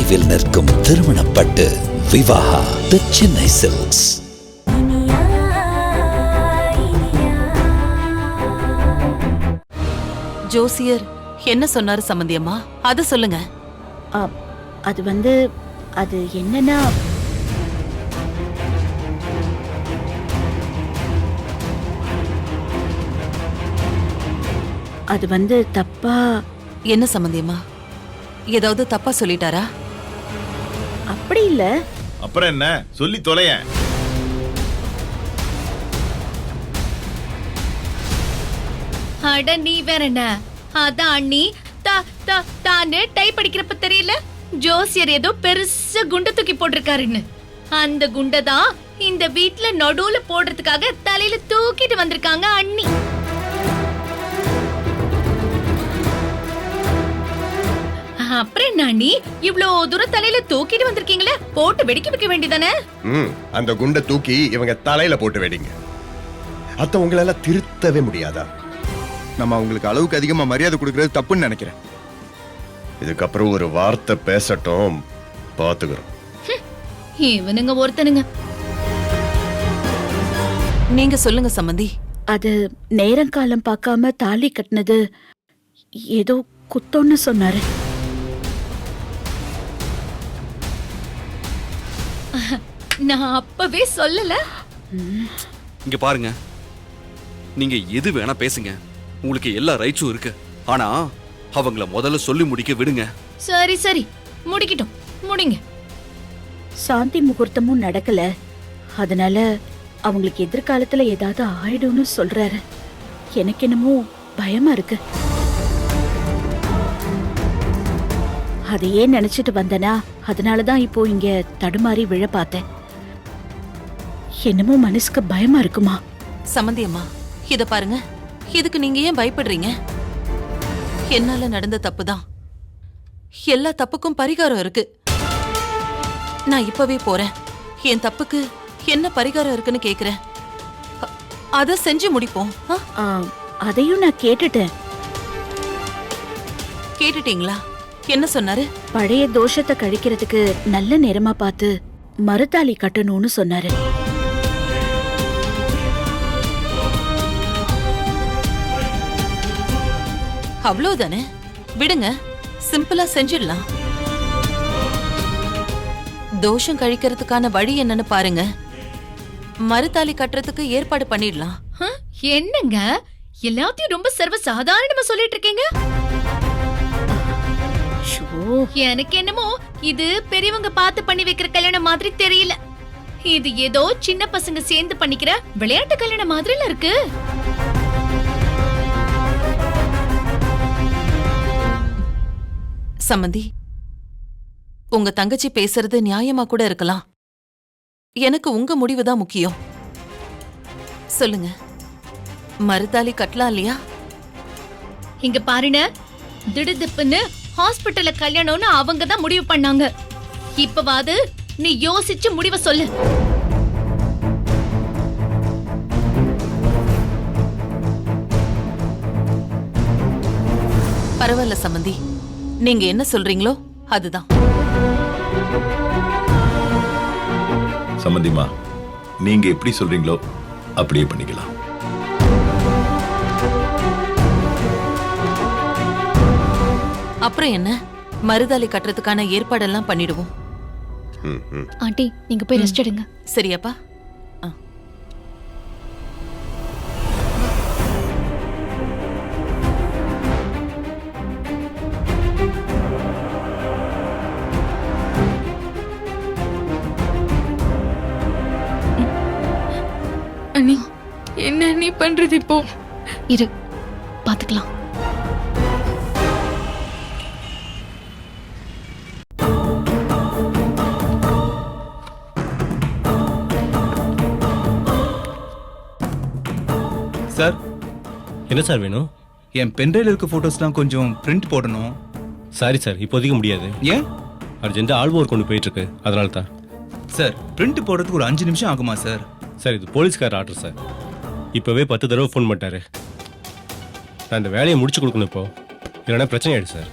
விரைவில் நிற்கும் திருமணப்பட்டு விவாஹா தி சென்னை சில்க்ஸ். ஜோசியர் என்ன சொன்னாரு சம்பந்தியம்மா, அது சொல்லுங்க. அது என்னன்னா, அது தப்பா. என்ன சம்பந்தியம்மா, ஏதாவது தப்பா சொல்லிட்டாரா? அப்படி இல்ல. அப்புறம் என்ன சொல்லி தொலைய. அட நீ வேற என்ன, அதான் அண்ணி தானே டைப் படிக்கிறப்ப தெரியல ஜோசியர் ஏதோ பெருசா குண்டை தூக்கி போட்டிருக்காருன்னு. அந்த குண்டை தான் இந்த வீட்ல நடுவுல போடுறதுக்காக தலையில தூக்கிட்டு வந்திருக்காங்க அண்ணி. அப்புறம் என்ன அண்ணி, இவ்ளோ தூரம் தலையில தூக்கிட்டு வந்திருக்கீங்களே, போட்டு வெடிக்க வைக்க வேண்டியதானே? அந்த குண்டை தூக்கி இவங்க தலையில போட்டு வெடிங்க. அத்த உங்களால திருத்தவே முடியாதா? நம்ம அவங்களுக்கு அளவுக்கு அதிகமா மரியாதை கொடுக்கறது தப்புன்னு நினைக்கிறேன். இதுக்கப்புறம் ஒரு வார்த்தை பேசட்டும், பாத்துக்கிறோம். இவனுங்க ஒருத்தனுங்க. நீங்க சொல்லுங்க சம்பந்தி. அது நேரம் காலம் பார்க்காம தாலி கட்டினது ஏதோ குத்தோன்னு சொன்னாரு. நான் அப்பவே சொல்லல. இங்க பாருங்க, நீங்க எது வேணா பேசுங்க, உங்களுக்கு எல்லா ரைட்ஸும் இருக்கு. ஆனா அவங்கள முதல்ல சொல்லி முடிக்க விடுங்க. சரி சரி, முடிக்கட்டும், முடிங்க. சாந்தி முகூர்த்தமும் நடக்கல, அதனால அவங்களுக்கு எதிர்காலத்துல ஏதாவது ஆயிடும்னு சொல்றாரு. எனக்கு என்னமோ பயமா இருக்கு. அதையே நினைச்சிட்டு வந்தனா, அதனாலதான் இப்போ இங்க தடுமாறி விழ பார்த்தேன். என்னமோ மனசுக்கு பயமா இருக்குமா. சம்பந்தியம்மா, இத பாருங்க, இதுக்கு நீங்க ஏன் பயப்படுறீங்க? என்னால நடந்த தப்புதான். எல்லா தப்புக்கும் பரிகாரம் இருக்கு. நான் இப்பவே போறேன். என் தப்புக்கு என்ன பரிகாரம் இருக்குன்னு கேக்குறேன். அத செஞ்சு முடிப்போம். அதையும் நான் கேட்டுட்டேன். கேட்டுட்டீங்களா? என்ன சொன்னாரு? பழைய தோஷத்தை கழிக்கிறதுக்கு நல்ல நேரமா பார்த்து மறுதாலி கட்டணும்னு சொன்னாரு. அவ்வளவுதானே, விடுங்க, சிம்பிளா செஞ்சிடலாம். தோஷம் கழிக்கிறதுக்கான வழி என்னன்னு பாருங்க. மறுதாலி கட்டுறதுக்கு ஏற்பாடு பண்ணிடலாம். என்னங்க எல்லாத்தையும் ரொம்ப சர்வ சாதாரணமா சொல்லிட்டு இருக்கீங்க? எனக்கு என்னமோ இது பெரியவங்க பார்த்து பண்ணி வைக்கிற கல்யாணம் மாதிரி தெரியல. இது ஏதோ சின்ன பசங்க சேர்ந்து பண்ணிக்கிற விளையாட்டு கல்யாணம் மாதிரில இருக்கு. சம்மந்தி, உங்க தங்கச்சி பேசுறது நியாயமா கூட இருக்கலாம். எனக்கு உங்க முடிவுதான் முக்கியம். சொல்லுங்க, மறுதாலி கட்டலாம் இல்லையா? இங்க பாருங்க, திடுதிப்புன்னு ஹாஸ்பிட்டல்ல கல்யாணம்னு அவங்க தான் முடிவு பண்ணாங்க. இப்பவாது நீ யோசிச்சு முடிவை சொல்லு. பரவாயில்ல சம்பந்தி, நீங்க என்ன சொல்றீங்களோ அதுதான். சம்பந்திமா, நீங்க எப்படி சொல்றீங்களோ அப்படியே பண்ணிக்கலாம். அப்புறம் என்ன, மறுதாலி கட்டுறதுக்கான ஏற்பாடெல்லாம் பண்ணிடுவோம். ஆண்டி, நீங்க போய் ரெஸ்ட் எடுங்க. சரியாப்பா? அண்ணி, என்ன நீ பண்றது இப்போ? இரு, பாத்துக்கலாம். சார், என்ன சார் வேணும்? என் பென்ட்ரைவில் இருக்க ஃபோட்டோஸ்லாம் கொஞ்சம் பிரிண்ட் போடணும். சாரி சார், இப்போதைக்கு முடியாது. ஏன்? அர்ஜென்ட்டாக ஆல் ஓவர் கொண்டு போயிட்டுருக்கு, அதனால தான். சார், பிரிண்ட் போடுறதுக்கு ஒரு 5 நிமிஷம் ஆகுமா சார்? சார், இது போலீஸ்கார் ஆர்டர் சார். இப்போவே 10 தடவை ஃபோன் பண்ணிட்டாரு. நான் இந்த வேலையை முடிச்சு கொடுக்கணும் இப்போ, இல்லைன்னா பிரச்சனை ஆயிடுச்சு சார்.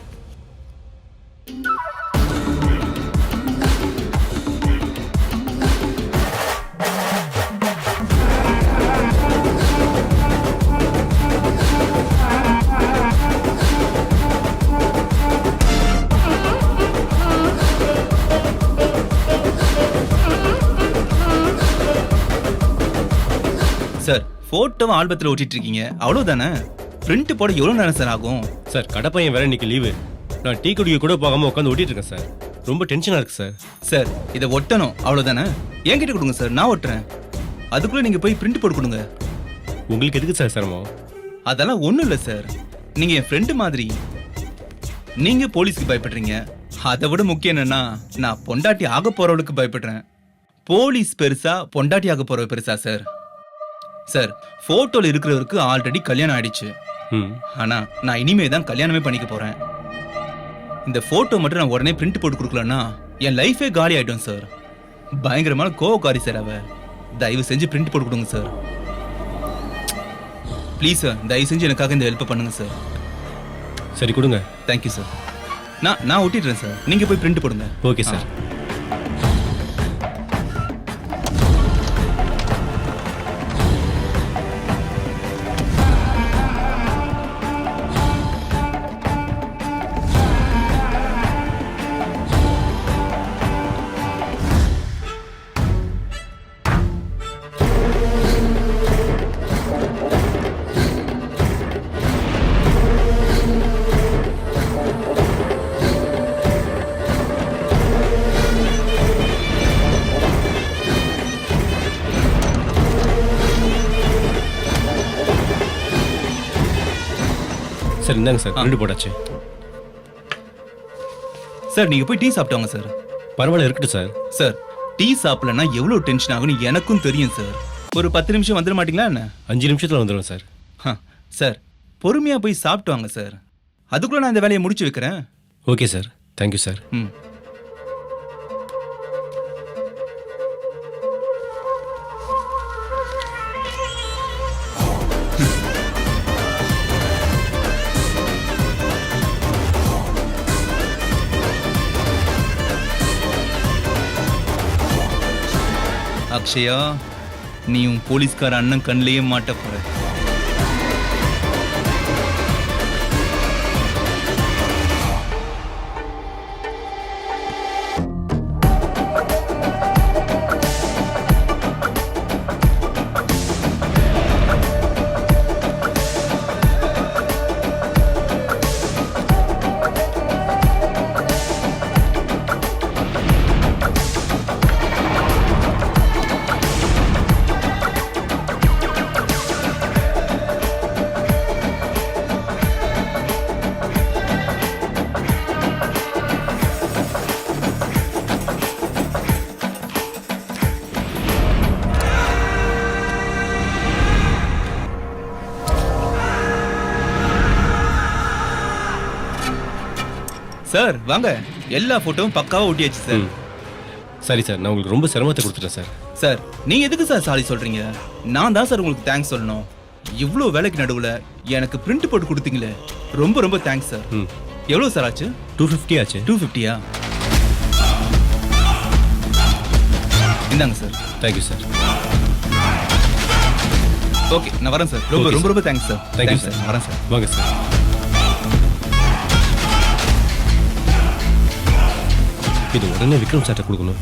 போட்டோவை ஆல்பத்தில் ஒட்டிட்டு இருக்கீங்க அவ்வளவுதானே. பிரிண்ட் போட எவ்வளவு நேரம் சார் ஆகும்? சார் கடை பையன் வேற இன்னைக்கு லீவு. நான் டீ குடிக்க கூட போகாம உட்காந்து ஓட்டிட்டு இருக்கேன் சார். ரொம்ப டென்ஷனா இருக்கு சார். சார் இதை ஒட்டணும் அவ்வளவுதானே. என்கிட்ட கொடுங்க சார், நான் ஒட்டுறேன். அதுக்குள்ள நீங்க போய் பிரிண்ட் போட்டு கொடுங்க. உங்களுக்கு எதுக்கு சார் சிரமம்? அதெல்லாம் ஒண்ணும் இல்லை சார். நீங்க என் ஃப்ரெண்டு மாதிரி. நீங்க போலீஸ்க்கு பயப்படுறீங்க. அதை விட முக்கியம் என்னன்னா, நான் பொண்டாட்டி ஆக போறவளுக்கு பயப்படுறேன். போலீஸ் பெருசா பொண்டாட்டி ஆக போறவ பெருசா சார்? சார் போட்டோல இருக்கிறவருக்கு ஆல்ரெடி கல்யாணம் ஆயிடுச்சு. ஆனா நான் இனிமே தான் கல்யாணமே பண்ணிக்க போறேன். இந்த போட்டோ மட்டும் நான் உடனே பிரிண்ட் போட்டு கொடுக்கலன்னா என் லைஃபே காலி ஆயிடும் சார். பயங்கரமான கோவக்காரி சார் அவ. தயவு செஞ்சு பிரிண்ட் போட்டு கொடுங்க சார். ப்ளீஸ் சார், தயவு செஞ்சு எனக்காக இந்த ஹெல்ப் பண்ணுங்க சார். சரி கொடுங்க. Thank you sir. நான் ஒட்டிடுறேன் சார், நீங்க போய் பிரிண்ட் போடுங்க. Okay sir. சார் இந்தாங்க சார், பிரிண்ட் போட்டாச்சு. சார் நீங்க போய் டீ சாப்பிட்டாங்க சார். பரவாயில்ல இருக்கட்டும் சார். சார் டீ சாப்பிடலன்னா எவ்வளவு டென்ஷன் ஆகும்னு எனக்கும் தெரியும் சார். ஒரு 10 நிமிஷம் வந்துட மாட்டீங்களா என்ன? 5 நிமிஷத்துல வந்துடுவேன் சார். சார் பொறுமையா போய் சாப்பிட்டு வாங்க சார். அதுக்குள்ள நான் இந்த வேலையை முடிச்சு வைக்கிறேன். Okay sir, thank you sir. Akshaya, நீ உன் போலீஸ்கார அண்ணன் கண்ணிலேயே மாட்ட போற. சார் வாங்க, எல்லா போட்டோவும் பக்காவா ஒட்டியாச்சு சார். சரி சார், நான் உங்களுக்கு ரொம்ப சிரமத்தை கொடுத்துட்டேன் சார். சார் நீங்க எதுக்கு சார் சாரி சொல்றீங்க? நான் தான் சார் உங்களுக்கு தேங்க்ஸ் சொல்லணும். இவ்வளோ வேலைக்கு நடுவில் எனக்கு பிரிண்ட் போட்டு கொடுத்தீங்களே, ரொம்ப ரொம்ப தேங்க்ஸ் சார். எவ்வளோ சார் ஆச்சு? 250 ஆச்சு. 250யா? இந்தாங்க சார். Thank you sir. ஓகே நான் வரேன் சார். ரொம்ப ரொம்ப ரொம்ப தேங்க்ஸ் சார். Thank you sir. வரேன் சார். வாங்க சார். இது உடனே விக்ரம் சார்ட்ட கொடுக்கணும்.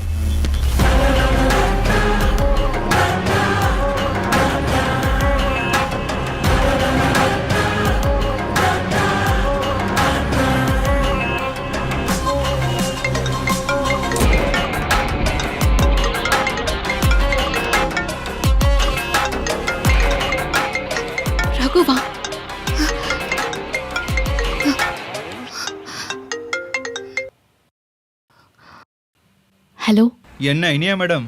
ரகுவா, ஹலோ. என்ன இனியா மேடம்,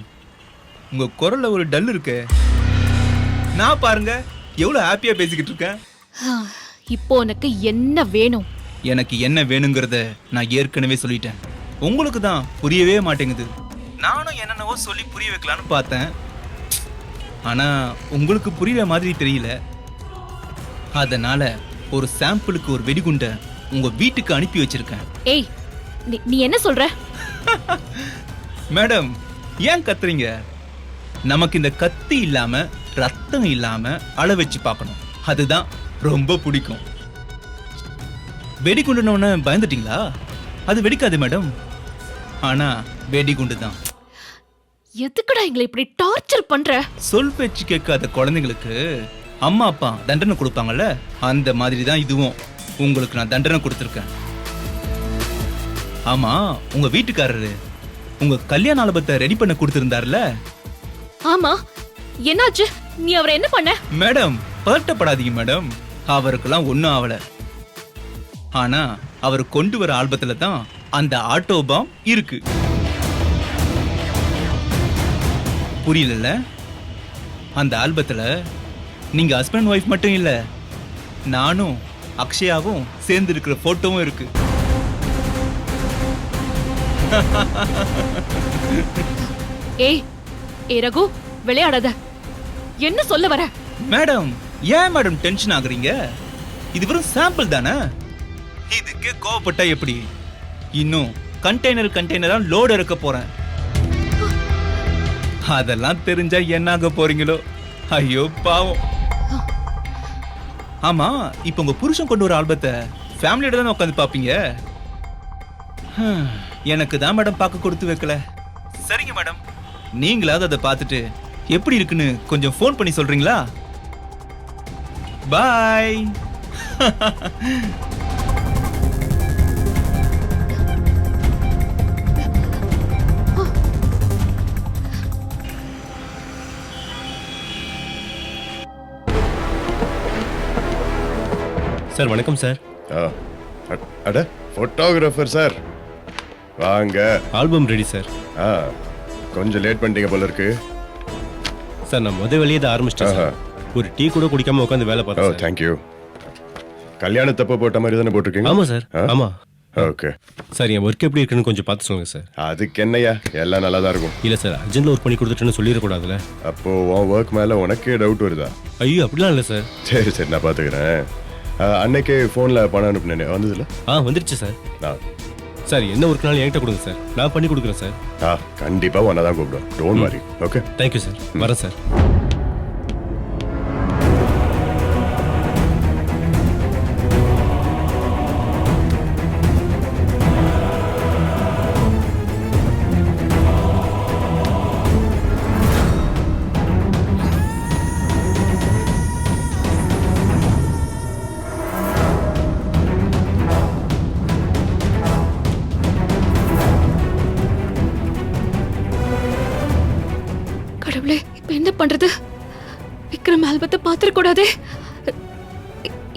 உங்க குரல்ல ஒரு டல் இருக்கு. நான் பாருங்க எவ்வளவு ஹாப்பியா பேசிக்கிட்டு இருக்கேன். இப்போ உனக்கு என்ன வேணும்? எனக்கு என்ன வேணுங்கிறத நான் ஏற்கனவே சொல்லிட்டேன். உங்களுக்கு தான் புரியவே மாட்டேங்குது. நானும் என்னென்னவோ சொல்லி புரிய வைக்கலான்னு பார்த்தேன். ஆனா உங்களுக்கு புரியுற மாதிரி தெரியல. அதனால ஒரு சாம்பிளுக்கு ஒரு வெடிகுண்டை உங்க வீட்டுக்கு அனுப்பி வச்சிருக்கேன். ஏய், நீ என்ன சொல்ற? மேடம் ஏன் கத்துறீங்க? நமக்கு இந்த கத்தி இல்லாம ரத்தம் இல்லாம அள வச்சு பார்க்கணும். அதுதான் ரொம்ப பிடிக்கும். வெடிகுண்டுன்னு பயந்துட்டீங்களா? அது வெடிக்காது மேடம். ஆனா வெடிகுண்டு தான். எதுக்குடா எங்களை இப்படி டார்ச்சர் பண்ற? சொல் பேச்சு கேட்காத குழந்தைங்களுக்கு அம்மா அப்பா தண்டனை கொடுப்பாங்கல்ல, அந்த மாதிரி தான் இதுவும். உங்களுக்கு நான் தண்டனை கொடுத்துருக்கேன். ஆமா, உங்க வீட்டுக்காரரு உங்க கல்யாண ஆல்பத்தை ரெடி பண்ண கொடுத்திருந்தாருல? ஆமா, என்னாச்சு? நீ அவரை என்ன பண்ண? மேடம், பதட்டப்படாதீங்க மேடம். அவருக்கெல்லாம் ஒண்ணும் ஆவல. ஆனா அவர் கொண்டு வர ஆல்பத்துல தான் அந்த ஆட்டோ பாம் இருக்கு. புரியல? அந்த ஆல்பத்துல நீங்க ஹஸ்பண்ட் ஒய்ஃப் மட்டும் இல்ல, நானும் அக்ஷயாவும் சேர்ந்து இருக்கிற போட்டோவும் இருக்கு. ஏய் ரகு, விளையாடாத. என்ன சொல்ல வர? மேடம், ஏன் மேடம் டென்ஷன் ஆகுறீங்க? இது வெறும் சாம்பிள் தானே. இதுக்கே கோவப்பட்டா எப்படி? இன்னும் கண்டெய்னரா லோடு இறக்க போறேன். அதெல்லாம் தெரிஞ்சா என்ன ஆக போறீங்களோ? ஐயோ பாவம். ஆமா, இப்ப உங்க புருஷன் கொண்டு வர ஆல்பத்தை ஃபேமிலியோட தானே உட்காந்து பாப்பீங்க. எனக்கு தான் மேடம் பார்க்க கொடுத்து வைக்கல. சரிங்க மேடம், நீங்களாவது அதை பார்த்துட்டு எப்படி இருக்குன்னு கொஞ்சம் ஃபோன் பண்ணி சொல்றீங்களா? பாய். சார் வணக்கம் சார். அட போட்டோகிராஃபர் சார், வாங்க. Album ready sir. கொஞ்சம் லேட் பண்ணிட்டீங்க போல இருக்கு. சார் நான் வெளியே தான் ஆரம்பிச்சிட்டேன் சார். ஒரு டீ கூட குடிக்காம உட்காந்து வேலை பார்த்தேன். ஓ தேங்க்யூ. கல்யாணத்தப்ப போட்ட மாதிரி தானே போட்டிருக்கீங்க? ஆமா சார். ஆமா. ஓகே சார், என் ஒர்க் எப்படி இருக்குன்னு கொஞ்சம் பார்த்து சொல்லுங்க சார். அதுக்கு என்னையா, எல்லாம் நல்லா தான் இருக்கும். இல்ல சார், அர்ஜென்ட்ல ஒர்க் பண்ணி கொடுத்துட்டேன்னு சொல்லிடக்கூடாதுல்ல. அப்போ உன் ஒர்க் மேல உனக்கே டவுட் வருதா? ஐயோ அப்படிலாம் இல்லை சார். சரி சரி, நான் பார்த்துக்கிறேன். அன்னைக்கு ஃபோனில் பணம் அனுப்புனேன், வந்ததில்ல? வந்துருச்சு சார். சார் என்ன ஒர்க்னாலும் என்கிட்ட கொடுங்க சார், நான் பண்ணி கொடுக்குறேன் சார். கண்டிப்பாக ஒன்றா தான் கூப்பிடுவேன். Don't worry. Okay, thank you sir. வரேன் சார். இப்ப என்ன பண்றது? விக்ரம் ஆல்பத்தை பாத்திர கூடாதே.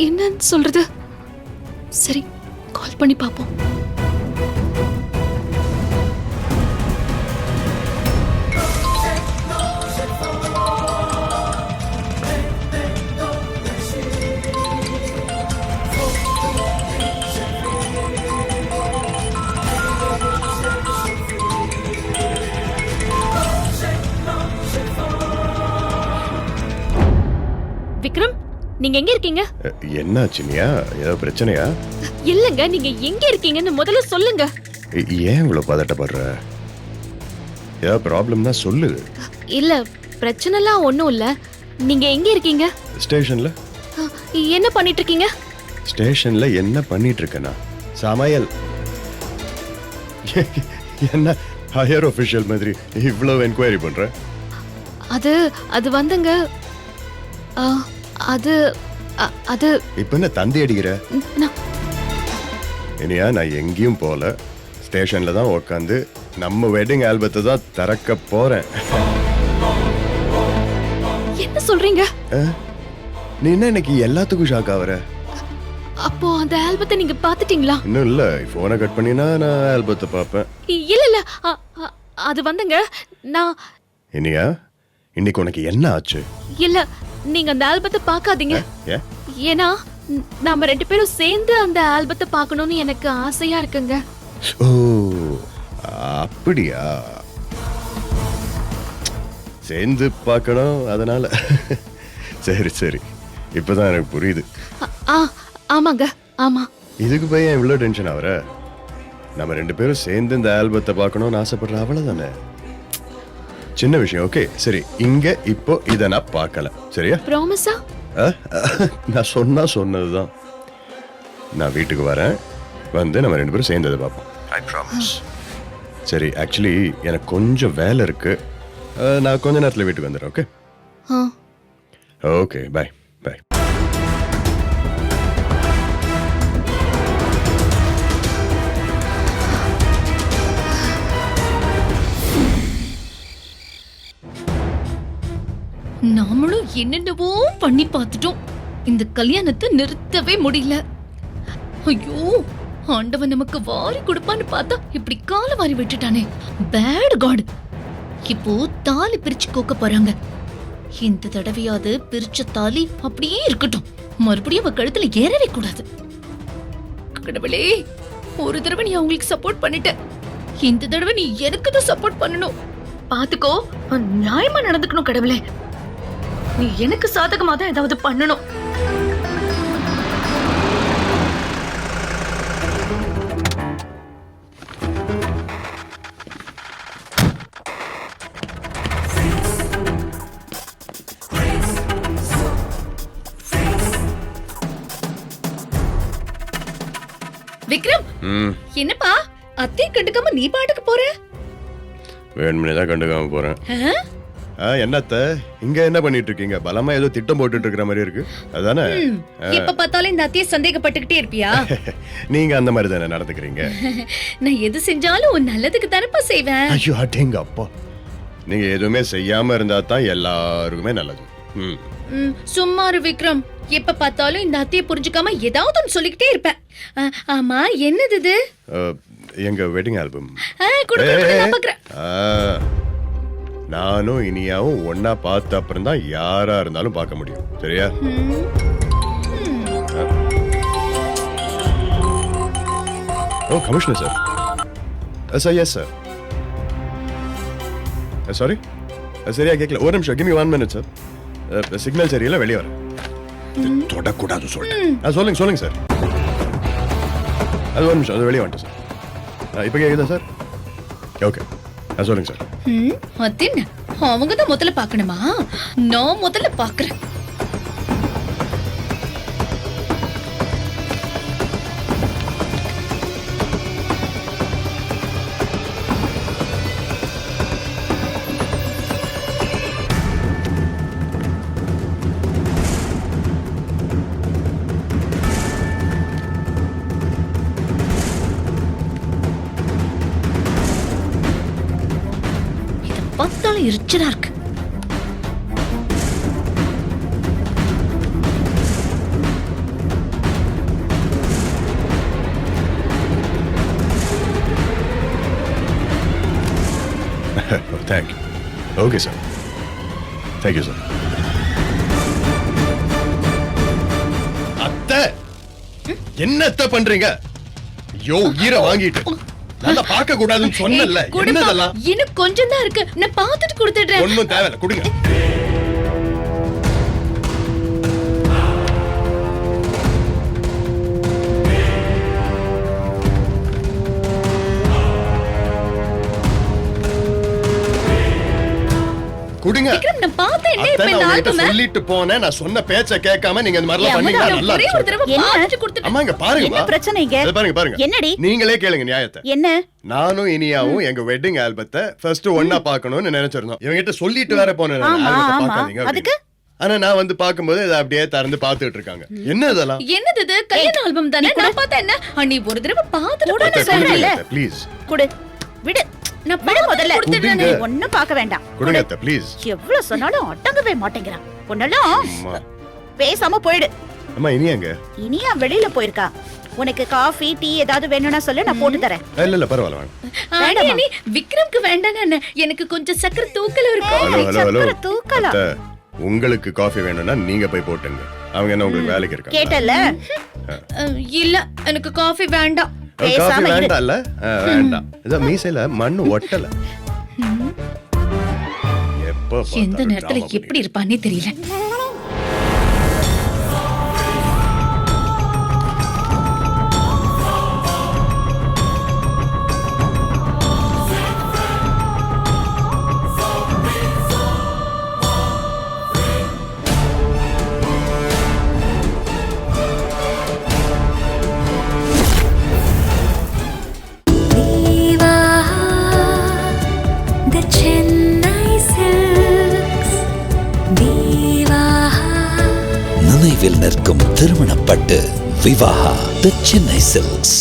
என்னன்னு சொல்றது? சரி, கால் பண்ணி பாப்போம். விக்ரம், நீங்க எங்க இருக்கீங்க? என்ன சின்னியா, ஏதோ பிரச்சனையா? இல்லங்க, நீங்க எங்க இருக்கீங்கன்னு முதல்ல சொல்லுங்க. ஏன் இவ்வளவு பதட்டப்படுற? ஏதோ ப்ராப்ளம்னா சொல்லு. இல்ல, பிரச்சனைலாம் ஒண்ணும் இல்ல. நீங்க எங்க இருக்கீங்க? ஸ்டேஷன்ல. என்ன பண்ணிட்டு இருக்கீங்க? ஸ்டேஷன்ல என்ன பண்ணிட்டு இருக்கேனா? சமையல். என்ன ஹையர் ஆஃபீஷியல் மாதிரி இவ்வளவு என்கொயரி பண்ற? அது வந்துங்க, அது இப்ப என்ன தந்தி அடிக்கிற? இனியா, நான் எங்கேயும் போல. ஸ்டேஷன்ல தான் உட்காந்து நம்ம வெட்டிங் ஆல்பத்தை தான் திறக்க போறேன். என்ன சொல்றீங்க? நீ என்ன இன்னைக்கு எல்லாத்துக்கும் ஷாக் ஆவற? அப்போ அந்த ஆல்பத்தை நீங்க பாத்துட்டீங்களா? இன்னும் இல்ல. போனை கட் பண்ணினா நான் ஆல்பத்தை பார்ப்பேன். இல்ல அது வந்துங்க, நான். இனியா, இன்னைக்கு உனக்கு என்ன ஆச்சு? இல்ல, நீங்க அந்த ஆல்பத்தை பார்க்காதீங்க. ஏன்னா நாம ரெண்டு பேரும் சேர்ந்து அந்த ஆல்பத்தை பார்க்கணும்னு எனக்கு ஆசையா இருக்குங்க. ஓ அப்படியா? சேர்ந்து பார்க்கணும், அதனால. சரி சரி, இப்பதான் எனக்கு புரியுது. ஆமாங்க, ஆமா. இதுக்கு போய் ஏன் இவ்வளோ டென்ஷன் ஆகுற? நம்ம ரெண்டு பேரும் சேர்ந்து இந்த ஆல்பத்தை பார்க்கணும்னு ஆசைப்படுற, அவ்வளவுதானே. சின்ன விஷயம். ஓகே சரி, இங்க இப்போ இதை நான் பார்க்கல. சரியா? ப்ராமிஸா? நான் சொன்னதுதான். நான் வீட்டுக்கு வரேன், வந்து நம்ம ரெண்டு பேரும் சேர்ந்ததை பார்ப்போம். I promise. சரி, ஆக்சுவலி எனக்கு கொஞ்சம் வேலை இருக்கு, நான் கொஞ்ச நேரத்தில் வீட்டுக்கு வந்துடுறேன். Okay okay bye bye. நாமளும் என்னென்னவோ பண்ணி பார்த்துட்டோம், இந்த கல்யாணத்தை நிறுத்தவே முடியல. ஐயோ, ஆண்டவன் நமக்கு வாரி கொடுப்பான்னு பார்த்தா இப்படி கால வாரி விட்டுட்டானே. Bad God. இப்போ தாலி பிரிச்சு கோக்க போறாங்க. இந்த தடவையாவது பிரிச்ச தாலி அப்படியே இருக்கட்டும், மறுபடியும் அவ கழுத்துல ஏறவே கூடாது. கடவுளே, ஒரு தடவை நீ அவங்களுக்கு சப்போர்ட் பண்ணிட்ட, இந்த தடவை நீ எனக்கு தான் சப்போர்ட் பண்ணணும். பாத்துக்கோ, நியாயமா நடந்துக்கணும். கடவுளே, நீ எனக்கு சாதகமா தான் ஏதாவது பண்ணணும். விக்ரம், என்னப்பா அத்தை கண்டுக்காம நீ பாட்டுக்கு போற? வேணும்னே தான் கண்டுக்காம போறேன். என்னத்த இங்க என்ன பண்ணிட்டு இருக்கீங்க? பலமா ஏதோ திட்டம் போட்டுட்டு இருக்கிற மாதிரி இருக்கு, அதானே? எப்ப பார்த்தாலும் இந்த அத்தையை சந்தேகப்பட்டுக்கிட்டே இருப்பியா? நீங்க அந்த மாதிரி தானே நடந்துக்கிறீங்க. நான் எது செஞ்சாலும் உன் நல்லதுக்கு தானப்பா செய்வேன். ஐயோ அடேங்க அப்பா, நீங்க எதுவுமே செய்யாம இருந்தா தான் எல்லாருக்குமே நல்லது. சும்மா இரு விக்ரம், எப்ப பார்த்தாலும் இந்த அத்தையை புரிஞ்சுக்காம ஏதாவது ஒன்னு சொல்லிக்கிட்டே இருப்பேன். ஆமா, என்னது இது? எங்க வெட்டிங் ஆல்பம். பாக்குறேன். நானும் இனியாவும் ஒன்னா பார்த்த அப்புறம் தான் யாரா இருந்தாலும் பார்க்க முடியும், சரியா? ஓ commissioner sir. Sir yes sir. Sorry சரியா கேட்கல, ஒரு நிமிஷம். Give me 1 minute sir. Signal சரியில்லை, வெளியே வரேன். தொடக்கூடாது சொல்லிட்டேன். சொல்லுங்க சொல்லுங்க சார். அது ஒரு நிமிஷம், அது வெளியே வந்துட்டேன் சார். இப்போ கேக்குதா சார்? ஓகே சொல்லுங்க சார். அதென்ன, அவங்க தான் முதல்ல பார்க்கணுமா? நான் முதல்ல பார்க்கறேன். பார்த்தாலும் எரிச்சலா இருக்கு. Thank you. Okay sir, thank you sir. அத்தை என்னத்த பண்றீங்க? ஐயோ ஈர வாங்கிட்டு நல்லா பார்க்க கூடாதுன்னு சொன்னல. என்னதெல்லாம்? இன்னும் கொஞ்சம் தான் இருக்கு, நான் பார்த்துட்டு கொடுத்துடுறேன். ஒண்ணும் தேவையில்ல, கொடுங்க. குடுங்க. விக்ரம், நான் பார்த்தேன். என்ன இப்ப இந்த ஆல்பம் சொல்லிட்டு போனேன், நான் சொன்ன பேச்ச கேட்காம நீங்க இந்த மாதிரி எல்லாம் பண்ணீங்க. நல்லா ஒரே ஒரு தடவை பார்த்துட்டு கொடுத்துட்டேன். அம்மா இங்க பாருங்க. என்ன பிரச்சனைங்க? பாருங்க. என்னடி? நீங்களே கேளுங்க நியாயத்தை. என்ன? நானும் இனியாவும் எங்க வெட்டிங் ஆல்பத்தை ஃபர்ஸ்ட் ஒண்ணா பார்க்கணும்னு நினைச்சிருந்தோம். இவங்க கிட்ட சொல்லிட்டு வேற போனேன், ஆல்பத்தை பார்க்காதீங்க. அதுக்கு ஆனா நான் வந்து பாக்கும்போது இத அப்படியே திறந்து பார்த்துட்டு இருக்காங்க. என்ன இதெல்லாம்? என்னது இது? கல்யாண ஆல்பம் தானே? நான் பார்த்தா என்ன? நீ ஒரு தடவை பார்த்துட்டு சொல்றேன்ல. ப்ளீஸ் குடு. விடு. நான் விடு முதல்ல. கொடுத்துடுறேன். ஒண்ணும் பார்க்க வேண்டாம். கொடுங்க அத்தை ப்ளீஸ். எவ்வளவு சொன்னாலும் அடங்கவே மாட்டேங்கறான். ஒண்ணெல்லாம் பேசாம போய்டு. அம்மா இனியாங்க? இனியா வெளியில போயிருக்கா. உனக்கு காஃபி டீ ஏதாவது வேணும்னா சொல்லு, நான் போட்டு தரேன். இல்ல பரவாயில்ல வேண்டாம். நீ விக்ரம்க்கு வேண்டானே, எனக்கு கொஞ்சம் சக்கரை தூக்கல இருக்கும். சக்கரை தூக்கல. உங்களுக்கு காஃபி வேணும்னா நீங்க போய் போட்டுங்க. அவங்க என்ன உங்களுக்கு வேலைக்கு இருக்காங்க? கேட்டல? இல்ல, எனக்கு காஃபி வேண்டாம். காஃபி வேண்டாம்ல? வேண்டாம். இத மீசையில மண்ணு ஒட்டல. எப்ப எந்த நேரத்துல எப்படி இருப்பானே தெரியல. The Chennai Silks. தொலைவில் நிற்கும் திருமணப்பட்டு Vivaha the Chennai silks.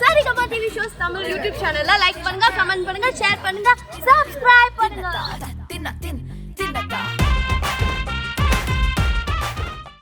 Saregama TV shows Tamil YouTube சேனல்ல லைக் பண்ணுங்க, கமெண்ட் பண்ணுங்க, ஷேர் பண்ணுங்க, சப்ஸ்கிரைப் பண்ணுங்க.